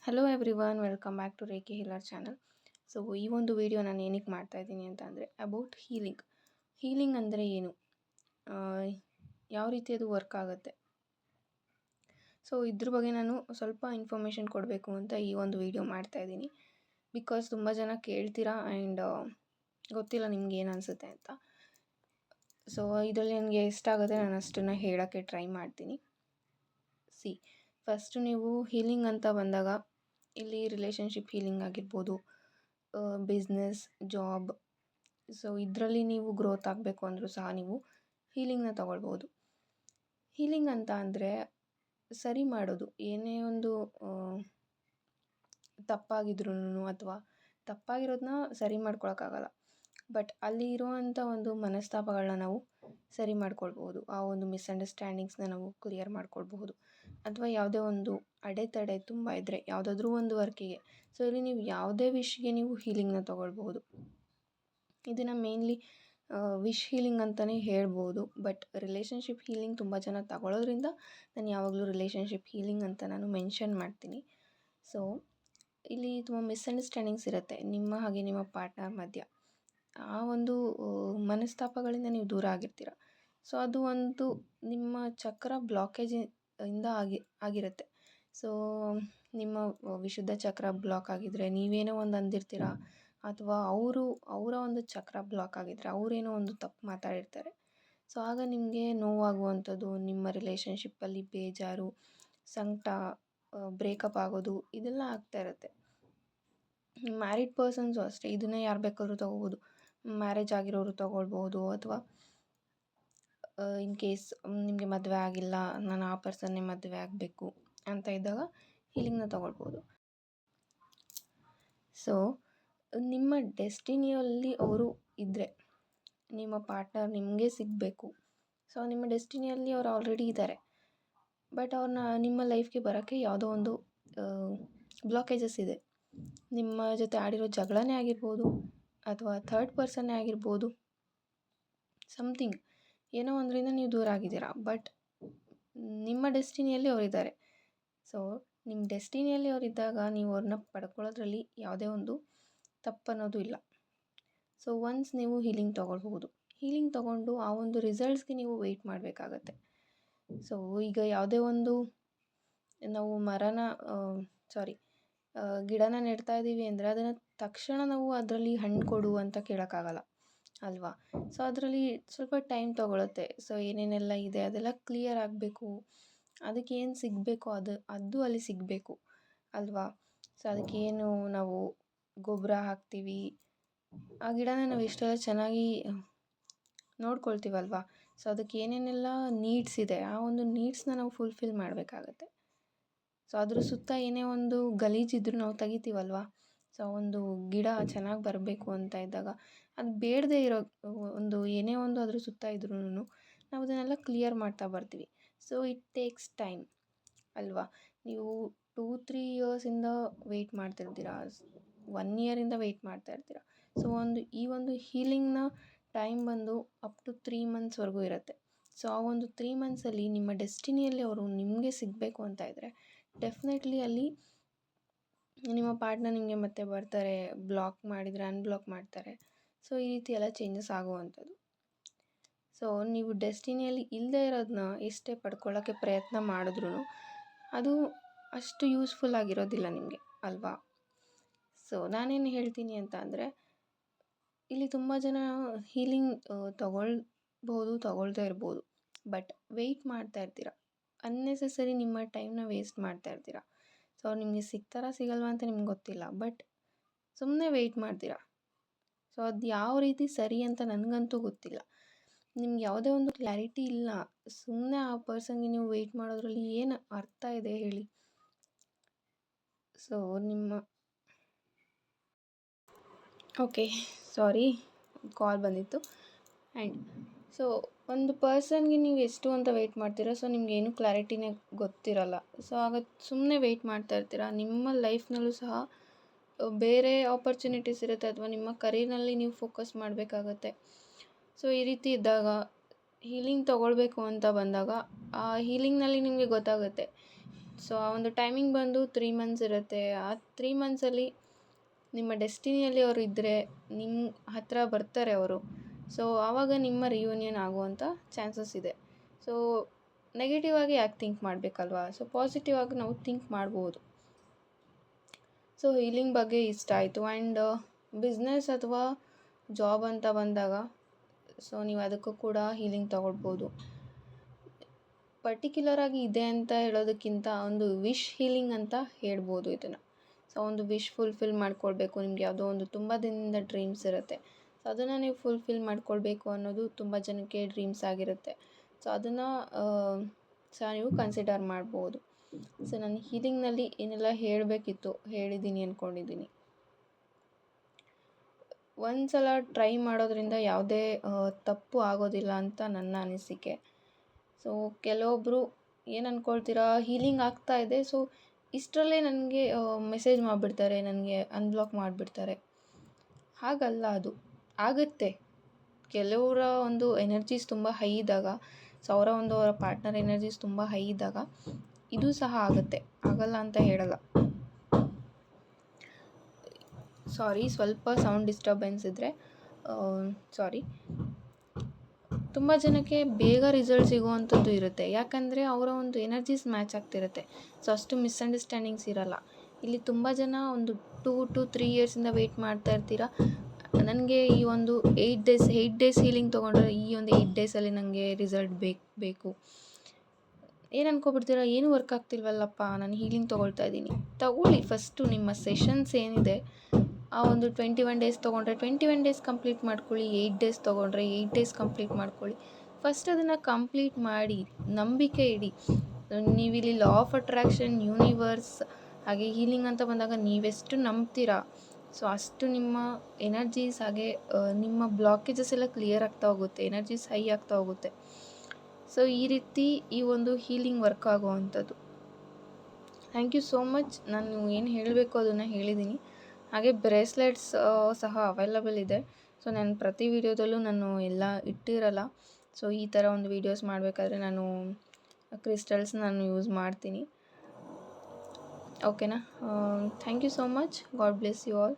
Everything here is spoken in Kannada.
Hello everyone, welcome back to reiki healer channel. So ಈ ಒಂದು ವಿಡಿಯೋ ನಾನು ಏನಕ್ಕೆ ಮಾಡ್ತಾ ಇದ್ದೀನಿ ಅಂತ ಅಂದರೆ ಅಬೌಟ್ ಹೀಲಿಂಗ್. ಹೀಲಿಂಗ್ ಅಂದರೆ ಏನು, ಯಾವ ರೀತಿ ಅದು ವರ್ಕ್ ಆಗುತ್ತೆ, ಸೊ ಇದ್ರ ಬಗ್ಗೆ ನಾನು ಸ್ವಲ್ಪ ಇನ್ಫಾರ್ಮೇಷನ್ ಕೊಡಬೇಕು ಅಂತ ಈ ಒಂದು ವಿಡಿಯೋ ಮಾಡ್ತಾ ಇದ್ದೀನಿ. ಬಿಕಾಸ್ ತುಂಬ ಜನ ಕೇಳ್ತೀರಾ ಆ್ಯಂಡ್ ಗೊತ್ತಿಲ್ಲ ನಿಮ್ಗೆ ಏನು ಅನಿಸುತ್ತೆ ಅಂತ. ಸೊ ಇದರಲ್ಲಿ ನನಗೆ ಎಷ್ಟಾಗುತ್ತೆ ನಾನು ಅಷ್ಟನ್ನು ಹೇಳೋಕ್ಕೆ ಟ್ರೈ ಮಾಡ್ತೀನಿ. ಫಸ್ಟು ನೀವು ಹೀಲಿಂಗ್ ಅಂತ ಬಂದಾಗ ಇಲ್ಲಿ ರಿಲೇಷನ್ಶಿಪ್ ಹೀಲಿಂಗ್ ಆಗಿರ್ಬೋದು, ಬಿಸ್ನೆಸ್, ಜಾಬ್, ಸೊ ಇದರಲ್ಲಿ ನೀವು ಗ್ರೋತ್ ಆಗಬೇಕು ಅಂದರೂ ಸಹ ನೀವು ಹೀಲಿಂಗ್ನ ತಗೊಳ್ಬೋದು. ಹೀಲಿಂಗ್ ಅಂತ ಅಂದರೆ ಸರಿ ಮಾಡೋದು, ಏನೇ ಒಂದು ತಪ್ಪಾಗಿದ್ರೂ ಅಥವಾ ತಪ್ಪಾಗಿರೋದನ್ನ ಸರಿ ಮಾಡ್ಕೊಳಕ್ಕಾಗಲ್ಲ, ಬಟ್ ಅಲ್ಲಿ ಇರುವಂಥ ಒಂದು ಮನಸ್ತಾಪಗಳನ್ನ ನಾವು ಸರಿ ಮಾಡ್ಕೊಳ್ಬೋದು. ಆ ಒಂದು ಮಿಸ್ಅಂಡರ್ಸ್ಟ್ಯಾಂಡಿಂಗ್ಸ್ನ ನಾವು ಕ್ಲಿಯರ್ ಮಾಡ್ಕೊಳ್ಬಹುದು. ಅಥವಾ ಯಾವುದೇ ಒಂದು ಅಡೆತಡೆ ತುಂಬ ಇದ್ದರೆ ಯಾವುದಾದ್ರೂ ಒಂದು ವರ್ಕಿಗೆ, ಸೊ ಇಲ್ಲಿ ನೀವು ಯಾವುದೇ ವಿಷ್ಗೆ ನೀವು ಹೀಲಿಂಗ್ನ ತೊಗೊಳ್ಬಹುದು. ಇದನ್ನು ಮೇನ್ಲಿ ವಿಶ್ ಹೀಲಿಂಗ್ ಅಂತಲೇ ಹೇಳ್ಬೋದು. ಬಟ್ ರಿಲೇಷನ್ಶಿಪ್ ಹೀಲಿಂಗ್ ತುಂಬ ಜನ ತಗೊಳ್ಳೋದ್ರಿಂದ ನಾನು ಯಾವಾಗಲೂ ರಿಲೇಷನ್ಶಿಪ್ ಹೀಲಿಂಗ್ ಅಂತ ನಾನು ಮೆನ್ಷನ್ ಮಾಡ್ತೀನಿ. ಸೊ ಇಲ್ಲಿ ತುಂಬ ಮಿಸ್ಅಂಡರ್ಸ್ಟ್ಯಾಂಡಿಂಗ್ಸ್ ಇರುತ್ತೆ ನಿಮ್ಮ ಹಾಗೆ ನಿಮ್ಮ ಪಾರ್ಟ್ನರ್ ಮಧ್ಯ. ಆ ಒಂದು ಮನಸ್ತಾಪಗಳಿಂದ ನೀವು ದೂರ ಆಗಿರ್ತೀರ. ಸೊ ಅದು ಒಂದು ನಿಮ್ಮ ಚಕ್ರ ಬ್ಲಾಕೇಜ್ ಇಂದ ಆಗಿರುತ್ತೆ. ಸೊ ನಿಮ್ಮ ವಿಶುದ್ಧ ಚಕ್ರ ಬ್ಲಾಕ್ ಆಗಿದ್ದರೆ ನೀವೇನೋ ಒಂದು ಅಂದಿರ್ತೀರ, ಅಥವಾ ಅವರ ಒಂದು ಚಕ್ರ ಬ್ಲಾಕ್ ಆಗಿದ್ದರೆ ಅವರೇನೋ ಒಂದು ತಪ್ಪು ಮಾತಾಡಿರ್ತಾರೆ. ಸೊ ಆಗ ನಿಮಗೆ ನೋವಾಗುವಂಥದ್ದು, ನಿಮ್ಮ ರಿಲೇಷನ್ಶಿಪ್ಪಲ್ಲಿ ಬೇಜಾರು, ಸಂಕಟ, ಬ್ರೇಕಪ್ ಆಗೋದು ಇದೆಲ್ಲ ಆಗ್ತಾ ಇರುತ್ತೆ. ಮ್ಯಾರಿಡ್ ಪರ್ಸನ್ಸು ಅಷ್ಟೇ, ಇದನ್ನೇ ಯಾರು ಬೇಕಾದ್ರೂ ತೊಗೋಬೋದು. ಮ್ಯಾರೇಜ್ ಆಗಿರೋರು ತೊಗೊಳ್ಬೋದು, ಅಥವಾ ಇನ್ ಕೇಸ್ ನಿಮಗೆ ಮದುವೆ ಆಗಿಲ್ಲ, ನಾನು ಆ ಪರ್ಸನ್ನೇ ಮದುವೆ ಆಗಬೇಕು ಅಂತ ಇದ್ದಾಗ ಹೀಲಿಂಗ್ನ ತೊಗೊಳ್ಬೋದು. ಸೊ ನಿಮ್ಮ ಡೆಸ್ಟಿನಿಯಲ್ಲಿ ಅವರು ಇದ್ದರೆ, ನಿಮ್ಮ ಪಾರ್ಟ್ನರ್ ನಿಮಗೆ ಸಿಗಬೇಕು. ಸೊ ನಿಮ್ಮ ಡೆಸ್ಟಿನಿಯಲ್ಲಿ ಅವ್ರು ಆಲ್ರೆಡಿ ಇದ್ದಾರೆ, ಬಟ್ ಅವ್ರನ್ನ ನಿಮ್ಮ ಲೈಫ್ಗೆ ಬರೋಕ್ಕೆ ಯಾವುದೋ ಒಂದು ಬ್ಲಾಕೇಜಸ್ ಇದೆ. ನಿಮ್ಮ ಜೊತೆ ಆಡಿರೋ ಜಗಳನೇ ಆಗಿರ್ಬೋದು, ಅಥವಾ ಥರ್ಡ್ ಪರ್ಸನ್ನೇ ಆಗಿರ್ಬೋದು, ಸಮಥಿಂಗ್ ಏನೋ ಒಂದರಿಂದ ನೀವು ದೂರ ಆಗಿದ್ದೀರಾ, ಬಟ್ ನಿಮ್ಮ ಡೆಸ್ಟಿನಿಯಲ್ಲಿ ಅವರಿದ್ದಾರೆ. ಸೊ ನಿಮ್ಮ ಡೆಸ್ಟಿನಿಯಲ್ಲಿ ಅವರಿದ್ದಾಗ ನೀವು ಅವ್ರನ್ನ ಪಡ್ಕೊಳ್ಳೋದ್ರಲ್ಲಿ ಯಾವುದೇ ಒಂದು ತಪ್ಪನ್ನೋದು ಇಲ್ಲ. ಸೊ ಒನ್ಸ್ ನೀವು ಹೀಲಿಂಗ್ ತೊಗೊಳ್ಬಹುದು. ಹೀಲಿಂಗ್ ತೊಗೊಂಡು ಆ ಒಂದು ರಿಸಲ್ಟ್ಸ್ಗೆ ನೀವು ವೆಯ್ಟ್ ಮಾಡಬೇಕಾಗತ್ತೆ. ಸೊ ಈಗ ಯಾವುದೇ ಒಂದು ನಾವು ಗಿಡನ ನೆಡ್ತಾ ಇದ್ದೀವಿ ಅಂದರೆ ಅದನ್ನು ತಕ್ಷಣ ನಾವು ಅದರಲ್ಲಿ ಹಣ್ಣು ಕೊಡು ಅಂತ ಕೇಳೋಕ್ಕಾಗಲ್ಲ ಅಲ್ವಾ. ಸೊ ಅದರಲ್ಲಿ ಸ್ವಲ್ಪ ಟೈಮ್ ತೊಗೊಳುತ್ತೆ. ಸೊ ಏನೇನೆಲ್ಲ ಇದೆ ಅದೆಲ್ಲ ಕ್ಲಿಯರ್ ಆಗಬೇಕು, ಅದಕ್ಕೆ ಏನು ಸಿಗಬೇಕು ಅದು ಅಲ್ಲಿ ಸಿಗಬೇಕು ಅಲ್ವಾ. ಸೊ ಅದಕ್ಕೇನು ನಾವು ಗೊಬ್ಬರ ಹಾಕ್ತೀವಿ, ಆ ಗಿಡನ ನಾವು ಎಷ್ಟೆಲ್ಲ ಚೆನ್ನಾಗಿ ನೋಡ್ಕೊಳ್ತೀವಲ್ವಾ. ಸೊ ಅದಕ್ಕೆ ಏನೇನೆಲ್ಲ ನೀಡ್ಸ್ ಇದೆ, ಆ ಒಂದು ನೀಡ್ಸ್ನ ನಾವು ಫುಲ್ಫಿಲ್ ಮಾಡಬೇಕಾಗತ್ತೆ. ಸೊ ಅದ್ರ ಸುತ್ತ ಏನೇ ಒಂದು ಗಲೀಜಿದ್ರು ನಾವು ತೆಗಿತೀವಲ್ವ. ಸೊ ಒಂದು ಗಿಡ ಚೆನ್ನಾಗಿ ಬರಬೇಕು ಅಂತ ಇದ್ದಾಗ ಅದು ಬೇಡದೇ ಇರೋ ಒಂದು ಏನೇ ಒಂದು ಅದ್ರ ಸುತ್ತ ಇದ್ರೂ ನಾವು ಅದನ್ನೆಲ್ಲ ಕ್ಲಿಯರ್ ಮಾಡ್ತಾ ಬರ್ತೀವಿ. ಸೊ ಇಟ್ ಟೇಕ್ಸ್ ಟೈಮ್ ಅಲ್ವಾ. ನೀವು 2-3 ಇಯರ್ಸಿಂದ ವೆಯ್ಟ್ ಮಾಡ್ತಿರ್ತೀರ, 1 ಇಯರಿಂದ ವೆಯ್ಟ್ ಮಾಡ್ತಾ ಇರ್ತೀರ. ಸೊ ಈ ಒಂದು ಹೀಲಿಂಗ್ನ ಟೈಮ್ ಬಂದು ಅಪ್ ಟು 3 ಮಂತ್ಸ್ವರೆಗೂ ಇರುತ್ತೆ. ಸೊ ಆ ಒಂದು 3 ಮಂತ್ಸಲ್ಲಿ ನಿಮ್ಮ ಡೆಸ್ಟಿನಿಯಲ್ಲಿ ಅವರು ನಿಮಗೆ ಸಿಗಬೇಕು ಅಂತ ಇದ್ದರೆ ಡೆಫಿನೆಟ್ಲಿ ಅಲ್ಲಿ ನಿಮ್ಮ ಪಾರ್ಟ್ನರ್ ನಿಮಗೆ ಮತ್ತೆ ಬರ್ತಾರೆ, ಬ್ಲಾಕ್ ಮಾಡಿದರೆ ಅನ್ಬ್ಲಾಕ್ ಮಾಡ್ತಾರೆ. ಸೊ ಈ ರೀತಿ ಎಲ್ಲ ಚೇಂಜಸ್ ಆಗುವಂಥದ್ದು. ಸೊ ನೀವು ಡೆಸ್ಟಿನಿಯಲ್ಲಿ ಇಲ್ಲದೆ ಇರೋದನ್ನ ಎಷ್ಟೇ ಪಡ್ಕೊಳ್ಳೋಕ್ಕೆ ಪ್ರಯತ್ನ ಮಾಡಿದ್ರೂ ಅದು ಅಷ್ಟು ಯೂಸ್ಫುಲ್ ಆಗಿರೋದಿಲ್ಲ ನಿಮಗೆ ಅಲ್ವಾ. ಸೊ ನಾನೇನು ಹೇಳ್ತೀನಿ ಅಂತ ಅಂದರೆ, ಇಲ್ಲಿ ತುಂಬ ಜನ ಹೀಲಿಂಗ್ ತೊಗೊಳ್ದೇ ಇರ್ಬೋದು, ಬಟ್ ವೆಯ್ಟ್ ಮಾಡ್ತಾ ಇರ್ತೀರ. ಅನ್ನೆಸೆಸರಿ ನಿಮ್ಮ ಟೈಮ್ನ ವೇಸ್ಟ್ ಮಾಡ್ತಾ ಇರ್ತೀರ. ಸೊ ಅವ್ರು ನಿಮಗೆ ಸಿಗ್ತಾರಾ ಸಿಗಲ್ವಾ ಅಂತ ನಿಮ್ಗೆ ಗೊತ್ತಿಲ್ಲ, ಬಟ್ ಸುಮ್ಮನೆ ವೆಯ್ಟ್ ಮಾಡ್ತೀರಾ. ಸೊ ಅದು ಯಾವ ರೀತಿ ಸರಿ ಅಂತ ನನಗಂತೂ ಗೊತ್ತಿಲ್ಲ. ನಿಮ್ಗೆ ಯಾವುದೇ ಒಂದು ಕ್ಲಾರಿಟಿ ಇಲ್ಲ, ಸುಮ್ಮನೆ ಆ ಪರ್ಸನ್ಗೆ ನೀವು ವೆಯ್ಟ್ ಮಾಡೋದ್ರಲ್ಲಿ ಏನು ಅರ್ಥ ಇದೆ ಹೇಳಿ. ಸೊ ಸಾರಿ, ಕಾಲ್ ಬಂದಿತ್ತು. ಆ್ಯಂಡ್ ಸೊ ಒಂದು ಪರ್ಸನ್ಗೆ ನೀವು ಎಷ್ಟು ಅಂತ ವೆಯ್ಟ್ ಮಾಡ್ತೀರಾ, ಸೊ ನಿಮಗೇನು ಕ್ಲಾರಿಟಿನೇ ಗೊತ್ತಿರಲ್ಲ. ಸೊ ಆಗ ಸುಮ್ಮನೆ ವೆಯ್ಟ್ ಮಾಡ್ತಾ ಇರ್ತೀರ. ನಿಮ್ಮ ಲೈಫ್ನಲ್ಲೂ ಸಹ ಬೇರೆ ಆಪರ್ಚುನಿಟೀಸ್ ಇರುತ್ತೆ, ಅಥವಾ ನಿಮ್ಮ ಕರಿಯರ್ನಲ್ಲಿ ನೀವು ಫೋಕಸ್ ಮಾಡಬೇಕಾಗತ್ತೆ. ಸೊ ಈ ರೀತಿ ಇದ್ದಾಗ ಹೀಲಿಂಗ್ ತೊಗೊಳ್ಬೇಕು ಅಂತ ಬಂದಾಗ ಆ ಹೀಲಿಂಗ್ನಲ್ಲಿ ನಿಮಗೆ ಗೊತ್ತಾಗುತ್ತೆ ಸೊ ಆ ಒಂದು ಟೈಮಿಂಗ್ ಬಂದು 3 ಮಂತ್ಸ್ ಇರುತ್ತೆ. ಆ 3 ಮಂತ್ಸಲ್ಲಿ ನಿಮ್ಮ ಡೆಸ್ಟಿನಿಯಲ್ಲಿ ಅವರು ಇದ್ದರೆ ನಿಮ್ಮ ಹತ್ರ ಬರ್ತಾರೆ ಅವರು. ಸೊ ಆವಾಗ ನಿಮ್ಮ ರಿಯೂನಿಯನ್ ಆಗುವಂಥ ಚಾನ್ಸಸ್ ಇದೆ. ಸೊ ನೆಗೆಟಿವ್ ಆಗಿ ಯಾಕೆ ಥಿಂಕ್ ಮಾಡಬೇಕಲ್ವಾ? ಸೊ ಪಾಸಿಟಿವ್ ಆಗಿ ನಾವು ಥಿಂಕ್ ಮಾಡ್ಬೋದು. ಸೊ ಹೀಲಿಂಗ್ ಬಗ್ಗೆ ಇಷ್ಟ ಆಯಿತು. ಆ್ಯಂಡ್ ಬಿಸ್ನೆಸ್ ಅಥವಾ ಜಾಬ್ ಅಂತ ಬಂದಾಗ ಸೊ ನೀವು ಅದಕ್ಕೂ ಕೂಡ ಹೀಲಿಂಗ್ ತೊಗೊಳ್ಬೋದು. ಪರ್ಟಿಕ್ಯುಲರಾಗಿ ಇದೆ ಅಂತ ಹೇಳೋದಕ್ಕಿಂತ ಒಂದು ವಿಶ್ ಹೀಲಿಂಗ್ ಅಂತ ಹೇಳ್ಬೋದು ಇದನ್ನು. ಸೊ ಒಂದು ವಿಶ್ ಫುಲ್ಫಿಲ್ ಮಾಡ್ಕೊಳ್ಬೇಕು. ನಿಮ್ಗೆ ಯಾವುದೋ ಒಂದು ತುಂಬ ದಿನದಿಂದ ಡ್ರೀಮ್ಸ್ ಇರುತ್ತೆ. ಸೊ ಅದನ್ನು ನೀವು ಫುಲ್ಫಿಲ್ ಮಾಡ್ಕೊಳ್ಬೇಕು ಅನ್ನೋದು ತುಂಬ ಜನಕ್ಕೆ ಡ್ರೀಮ್ಸ್ ಆಗಿರುತ್ತೆ. ಸೊ ಅದನ್ನು ಸಹ ನೀವು ಕನ್ಸಿಡರ್ ಮಾಡ್ಬೋದು. ಸೊ ನಾನು ಹೀಲಿಂಗ್ನಲ್ಲಿ ಏನೆಲ್ಲ ಹೇಳಬೇಕಿತ್ತು ಹೇಳಿದ್ದೀನಿ ಅಂದ್ಕೊಂಡಿದ್ದೀನಿ. ಒಂದು ಸಲ ಟ್ರೈ ಮಾಡೋದ್ರಿಂದ ಯಾವುದೇ ತಪ್ಪು ಆಗೋದಿಲ್ಲ ಅಂತ ನನ್ನ ಅನಿಸಿಕೆ. ಸೊ ಕೆಲವೊಬ್ಬರು ಏನು ಅಂದ್ಕೊಳ್ತೀರಾ, ಹೀಲಿಂಗ್ ಆಗ್ತಾ ಇದೆ ಸೊ ಇಷ್ಟರಲ್ಲೇ ನನಗೆ ಮೆಸೇಜ್ ಮಾಡಿಬಿಡ್ತಾರೆ, ನನಗೆ ಅನ್ಬ್ಲಾಕ್ ಮಾಡಿಬಿಡ್ತಾರೆ. ಹಾಗಲ್ಲ, ಅದು ಆಗುತ್ತೆ. ಕೆಲವರ ಒಂದು ಎನರ್ಜೀಸ್ ತುಂಬ ಹೈ ಇದ್ದಾಗ, ಸೊ ಅವರ ಪಾರ್ಟ್ನರ್ ಎನರ್ಜೀಸ್ ತುಂಬ ಹೈ ಇದ್ದಾಗ ಇದು ಸಹ ಆಗುತ್ತೆ, ಆಗಲ್ಲ ಅಂತ ಹೇಳಲ್ಲ. ಸಾರಿ, ಸ್ವಲ್ಪ ಸೌಂಡ್ ಡಿಸ್ಟರ್ಬೆನ್ಸ್ ಇದ್ದರೆ ಸಾರಿ. ತುಂಬ ಜನಕ್ಕೆ ಬೇಗ ರಿಸಲ್ಟ್ ಸಿಗುವಂಥದ್ದು ಇರುತ್ತೆ, ಯಾಕಂದರೆ ಅವರ ಒಂದು ಎನರ್ಜೀಸ್ ಮ್ಯಾಚ್ ಆಗ್ತಿರುತ್ತೆ. ಸೊ ಅಷ್ಟು ಮಿಸ್ಅಂಡರ್ಸ್ಟ್ಯಾಂಡಿಂಗ್ಸ್ ಇರಲ್ಲ. ಇಲ್ಲಿ ತುಂಬ ಜನ ಒಂದು 2 to 3 ಇಯರ್ಸಿಂದ ವೆಯ್ಟ್ ಮಾಡ್ತಾ ಇರ್ತೀರಾ. ನನಗೆ ಈ ಒಂದು 8 ಡೇಸ್ ಹೀಲಿಂಗ್ ತೊಗೊಂಡ್ರೆ ಈ ಒಂದು 8 ಡೇಸಲ್ಲಿ ನನಗೆ ರಿಸಲ್ಟ್ ಬೇಕು. ಏನು ಅನ್ಕೊಬಿಡ್ತೀರಾ, ಏನು ವರ್ಕ್ ಆಗ್ತಿಲ್ವಲ್ಲಪ್ಪ, ನಾನು ಹೀಲಿಂಗ್ ತೊಗೊಳ್ತಾ ಇದ್ದೀನಿ. ತಗೊಳ್ಳಿ ಫಸ್ಟು ನಿಮ್ಮ ಸೆಷನ್ಸ್ ಏನಿದೆ ಆ ಒಂದು 21 ಡೇಸ್ ತೊಗೊಂಡ್ರೆ 21 ಡೇಸ್ ಕಂಪ್ಲೀಟ್ ಮಾಡ್ಕೊಳ್ಳಿ. 8 ಡೇಸ್ ತೊಗೊಂಡ್ರೆ 8 ಡೇಸ್ ಕಂಪ್ಲೀಟ್ ಮಾಡ್ಕೊಳ್ಳಿ. ಫಸ್ಟ್ ಅದನ್ನು ಕಂಪ್ಲೀಟ್ ಮಾಡಿ ನಂಬಿಕೆ ಇಡಿ. ನೀವಿಲ್ಲಿ ಲಾ ಆಫ್ ಅಟ್ರಾಕ್ಷನ್, ಯೂನಿವರ್ಸ್ ಹಾಗೆ ಹೀಲಿಂಗ್ ಅಂತ ಬಂದಾಗ ನೀವೆಷ್ಟು ನಂಬ್ತೀರಾ ಸೊ ಅಷ್ಟು ನಿಮ್ಮ ಎನರ್ಜೀಸ್ ಹಾಗೆ ನಿಮ್ಮ ಬ್ಲಾಕೇಜಸ್ ಎಲ್ಲ ಕ್ಲಿಯರ್ ಆಗ್ತಾ ಹೋಗುತ್ತೆ, ಎನರ್ಜೀಸ್ ಹೈ ಆಗ್ತಾ ಹೋಗುತ್ತೆ. ಸೊ ಈ ರೀತಿ ಈ ಒಂದು ಹೀಲಿಂಗ್ ವರ್ಕ್ ಆಗುವಂಥದ್ದು. Thank you so much. ನಾನು ಏನು ಹೇಳಬೇಕು ಅದನ್ನು ಹೇಳಿದ್ದೀನಿ. ಹಾಗೆ ಬ್ರೇಸ್ಲೆಟ್ಸ್ ಸಹ ಅವೈಲಬಲ್ ಇದೆ. ಸೊ ನಾನು ಪ್ರತಿ ವಿಡಿಯೋದಲ್ಲೂ ನಾನು ಎಲ್ಲ ಇಟ್ಟಿರಲ್ಲ. ಸೊ ಈ ಥರ ಒಂದು ವೀಡಿಯೋಸ್ ಮಾಡಬೇಕಾದ್ರೆ ನಾನು ಕ್ರಿಸ್ಟಲ್ಸ್ ನಾನು ಯೂಸ್ ಮಾಡ್ತೀನಿ. ಓಕೆನಾ? Thank you so much. God bless you all.